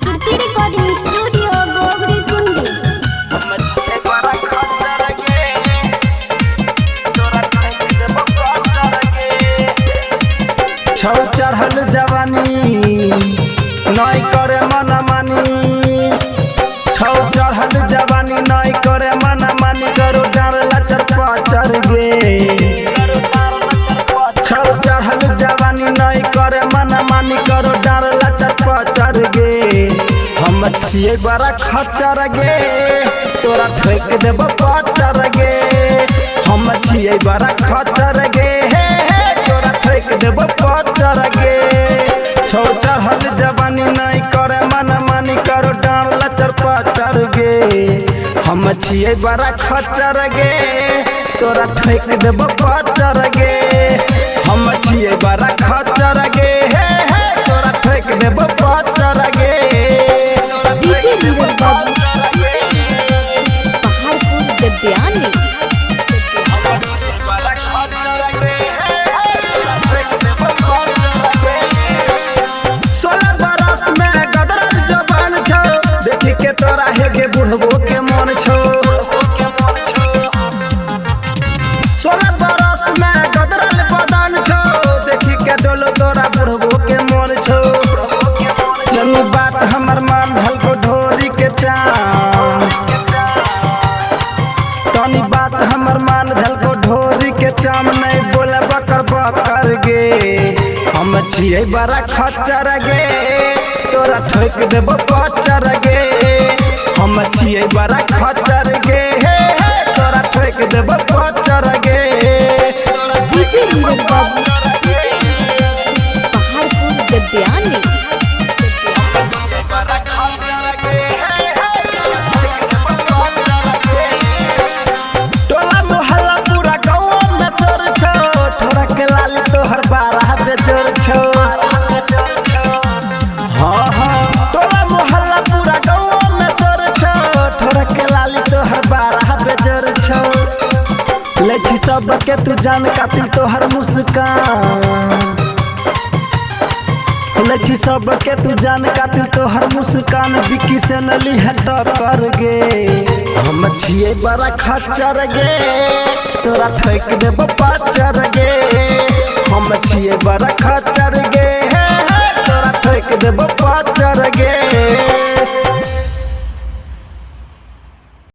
आकृति recording studio गोगरी कुंडी। छौ चढ़ल जवानी नई करे मन मानी, छौ चढ़ल जवानी नई करे मन मानी, करो डार लचर पाचर गे। छौ चढ़ल जवानी नई करे मन मानी, करो डार लचर पाचर गे। हम छिए बड़ा खचर गे, तोरा ठोक देब पाचर गे। हम छिए बड़ा खचर गे, तोरा ठोक देब पाचर गे। छौ चढ़ल जवानी नहीं करे मन मानी, करो डार लचर पाचर गे। हम छिए बड़ा खचर गे, तोरा ठोक देब पाचर गे। हम छिए बड़ा खचर गे, तोरा ठोक देब पाचर गे। डीजे नीरज बाबू पहाड़पुर गद्यानी। 16 बरस में गदरल जवान छौ, देखी के तोरा हेगे बुढ़बो के मन छौ। 16 बरस में गदरल बदन छौ, देखी के डोलो तोरा बुढ़बो के मन छौ। जनी बात हमर मान भल को ढोरी के चाम, तनी बात हमर मान झल को ढोरी के चाम। नहीं बोले बकर बकर गे, हम छिए बड़ा खचर गे, तोरा ठोक देब पाचर गे। हम छिए बड़ा खचर गे, तोरा ठोक देब पाचर गे। डीजे नीरज बाबू पहाड़पुर गद्यानी। टोला मोहल्ला पूरा गाँव में चोर छो, ठोरा के लाली तोहर 12 बेजोर छो। हाँ हाँ टोला मोहल्ला पूरा गाँव में चोर छो, ठोरा के लाली तोहर 12 बेजोर छो। लड़की सब के तू जान कातिल तोहर मुस्कान, लड़की सब के तू जान कातिल तोहर मुस्कान। बिकी से नली हट कर गे, हम छिए बड़ा खचर गे, तोरा ठोक देब पाचर गे। हम छिए बड़ा खचर गे, तोरा ठोक देब पाचर गे।